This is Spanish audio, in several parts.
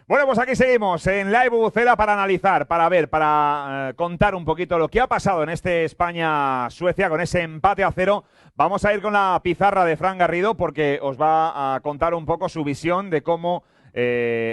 Bueno, pues aquí seguimos en Live Bucela para analizar, para ver, para contar un poquito lo que ha pasado en este España-Suecia con ese empate a 0. Vamos a ir con la pizarra de Fran Garrido porque os va a contar un poco su visión de cómo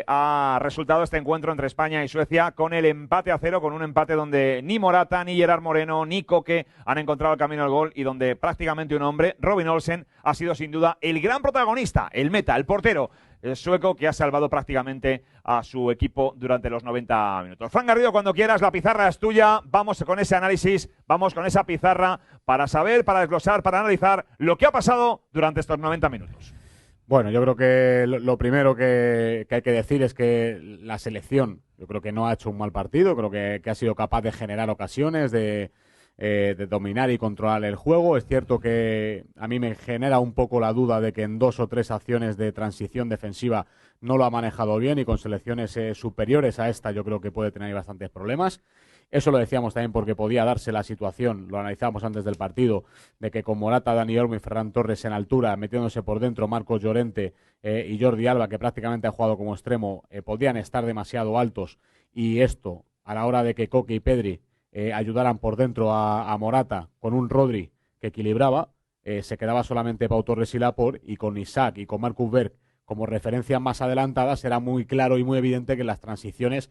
ha resultado este encuentro entre España y Suecia con el empate a 0, con un empate donde ni Morata, ni Gerard Moreno, ni Koke han encontrado el camino al gol y donde prácticamente un hombre, Robin Olsen, ha sido sin duda el gran protagonista, el meta, el portero sueco que ha salvado prácticamente a su equipo durante los 90 minutos. Fran Garrido, cuando quieras, la pizarra es tuya. Vamos con ese análisis, vamos con esa pizarra para saber, para desglosar, para analizar lo que ha pasado durante estos 90 minutos. Bueno, yo creo que lo primero que hay que decir es que la selección, yo creo que no ha hecho un mal partido, creo que ha sido capaz de generar ocasiones, de dominar y controlar el juego. Es cierto que a mí me genera un poco la duda de que en 2 o 3 acciones de transición defensiva no lo ha manejado bien y con selecciones superiores a esta yo creo que puede tener bastantes problemas. Eso lo decíamos también porque podía darse la situación, lo analizamos antes del partido, de que con Morata, Dani Olmo y Ferran Torres en altura, metiéndose por dentro Marcos Llorente y Jordi Alba, que prácticamente ha jugado como extremo, podían estar demasiado altos, y esto, a la hora de que Koke y Pedri ayudaran por dentro a Morata, con un Rodri que equilibraba, se quedaba solamente Pau Torres y Laporte, y con Isaac y con Marcus Berg como referencias más adelantadas, era muy claro y muy evidente que las transiciones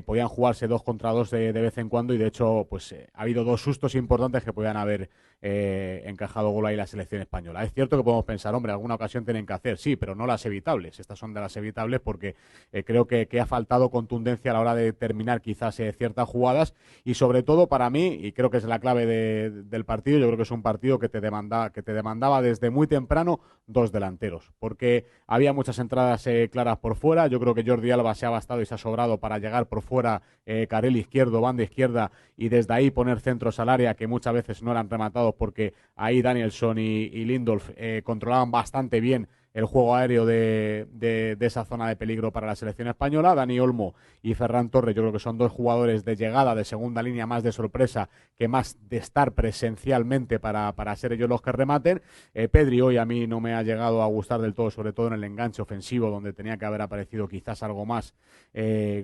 podían jugarse 2 contra 2 de vez en cuando, y de hecho pues ha habido 2 sustos importantes que podían haber encajado gol ahí la selección española. Es cierto que podemos pensar, hombre, alguna ocasión tienen que hacer, sí, pero no las evitables. Estas son de las evitables porque creo que ha faltado contundencia a la hora de terminar quizás ciertas jugadas, y sobre todo para mí, y creo que es la clave del partido, yo creo que es un partido que te demandaba desde muy temprano 2 delanteros, porque había muchas entradas claras por fuera. Yo creo que Jordi Alba se ha bastado y se ha sobrado para llegar por fuera, carril izquierdo, banda izquierda, y desde ahí poner centros al área que muchas veces no eran rematados porque ahí Danielson y Lindelof controlaban bastante bien el juego aéreo de esa zona de peligro para la selección española. Dani Olmo y Ferran Torres yo creo que son 2 jugadores de llegada, de segunda línea, más de sorpresa que más de estar presencialmente para ser ellos los que rematen. Pedri hoy a mí no me ha llegado a gustar del todo, sobre todo en el enganche ofensivo, donde tenía que haber aparecido quizás algo más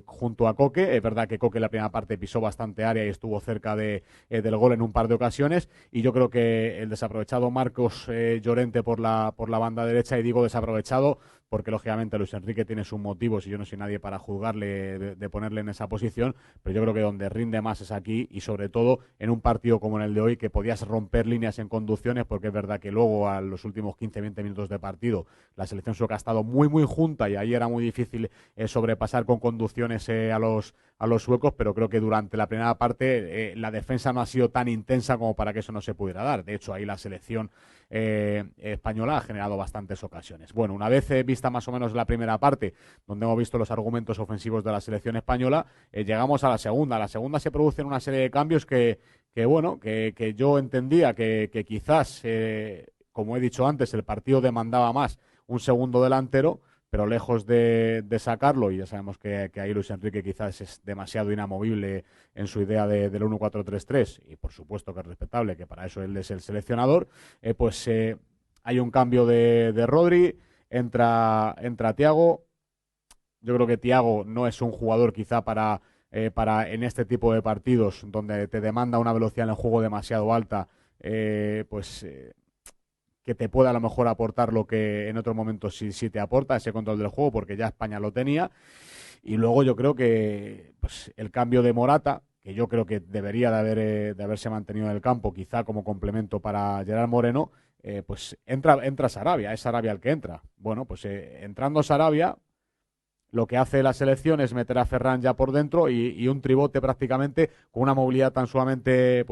junto a Koke. Es verdad que Koke en la primera parte pisó bastante área y estuvo cerca del gol en un par de ocasiones, y yo creo que el desaprovechado Marcos Llorente por la banda derecha, y digo desaprovechado porque lógicamente Luis Enrique tiene sus motivos y yo no soy nadie para juzgarle de ponerle en esa posición, pero yo creo que donde rinde más es aquí, y sobre todo en un partido como en el de hoy, que podías romper líneas en conducciones, porque es verdad que luego a los últimos 15-20 minutos de partido la selección sueca ha estado muy muy junta y ahí era muy difícil sobrepasar con conducciones a los suecos, pero creo que durante la primera parte la defensa no ha sido tan intensa como para que eso no se pudiera dar. De hecho, ahí la selección española ha generado bastantes ocasiones. Bueno, una vez vista más o menos la primera parte, donde hemos visto los argumentos ofensivos de la selección española, llegamos a la segunda. A la segunda se producen una serie de cambios que yo entendía que quizás, como he dicho antes, el partido demandaba más un segundo delantero, pero lejos de sacarlo, y ya sabemos que ahí Luis Enrique quizás es demasiado inamovible en su idea del 1-4-3-3, y por supuesto que es respetable, que para eso él es el seleccionador, hay un cambio de Rodri, entra Thiago. Yo creo que Thiago no es un jugador quizá para en este tipo de partidos donde te demanda una velocidad en el juego demasiado alta, que te pueda a lo mejor aportar lo que en otros momentos sí te aporta, ese control del juego, porque ya España lo tenía. Y luego yo creo que pues, el cambio de Morata, que yo creo que debería de haberse mantenido en el campo, quizá como complemento para Gerard Moreno, pues entra Sarabia, es Sarabia el que entra. Bueno, pues entrando Sarabia, lo que hace la selección es meter a Ferran ya por dentro y un tribote prácticamente con una movilidad tan sumamente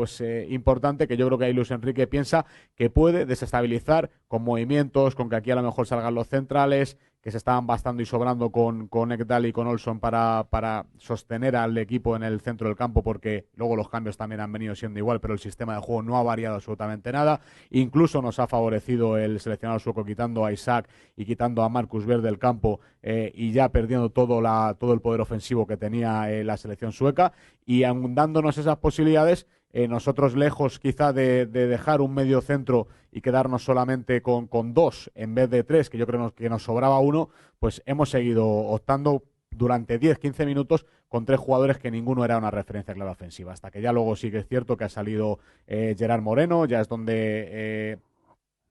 importante, que yo creo que ahí Luis Enrique piensa que puede desestabilizar con movimientos, con que aquí a lo mejor salgan los centrales, que se estaban bastando y sobrando con Ekdal y con Olson para sostener al equipo en el centro del campo, porque luego los cambios también han venido siendo igual, pero el sistema de juego no ha variado absolutamente nada. Incluso nos ha favorecido el seleccionado sueco quitando a Isaac y quitando a Marcus Berg del campo, y ya perdiendo todo el poder ofensivo que tenía la selección sueca, y aun dándonos esas posibilidades, nosotros lejos quizá de dejar un medio centro y quedarnos solamente con 2 en vez de 3, que yo creo que nos sobraba uno, pues hemos seguido optando durante 10-15 minutos con 3 jugadores que ninguno era una referencia clara ofensiva. Hasta que ya luego sí que es cierto que ha salido Gerard Moreno, ya es donde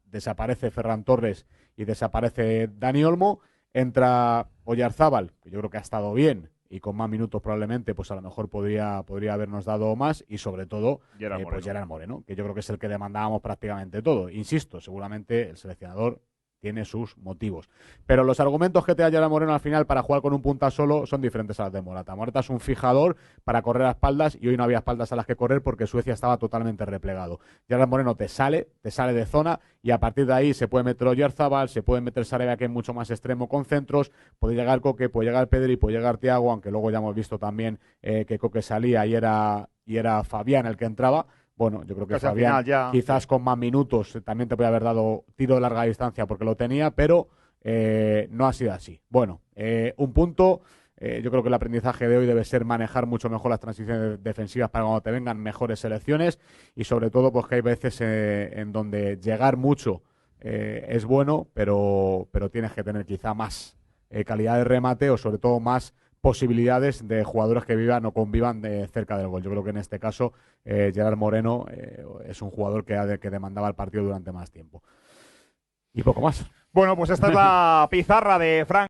desaparece Ferran Torres y desaparece Dani Olmo. Entra Oyarzábal, que yo creo que ha estado bien y con más minutos probablemente, pues a lo mejor podría habernos dado más, y sobre todo pues Gerard Moreno, que yo creo que es el que demandábamos prácticamente todo. Insisto, seguramente el seleccionador tiene sus motivos. Pero los argumentos que te da Gerard Moreno al final para jugar con un punta solo son diferentes a los de Morata. Morata es un fijador para correr a espaldas y hoy no había espaldas a las que correr porque Suecia estaba totalmente replegado. Gerard Moreno te sale de zona y a partir de ahí se puede meter Oyarzábal, se puede meter Sarabia, que es mucho más extremo con centros, puede llegar Coque, puede llegar Pedri, puede llegar Thiago, aunque luego ya hemos visto también que Coque salía y era Fabián el que entraba. Bueno, yo creo que Fabián quizás con más minutos también te puede haber dado tiro de larga distancia porque lo tenía, pero no ha sido así. Bueno, un punto. Yo creo que el aprendizaje de hoy debe ser manejar mucho mejor las transiciones defensivas para cuando te vengan mejores selecciones, y sobre todo pues que hay veces en donde llegar mucho es bueno, pero tienes que tener quizá más calidad de remate o sobre todo más posibilidades de jugadores que vivan o convivan cerca del gol. Yo creo que en este caso Gerard Moreno es un jugador que demandaba el partido durante más tiempo. Y poco más. Bueno, pues esta es la pizarra de Fran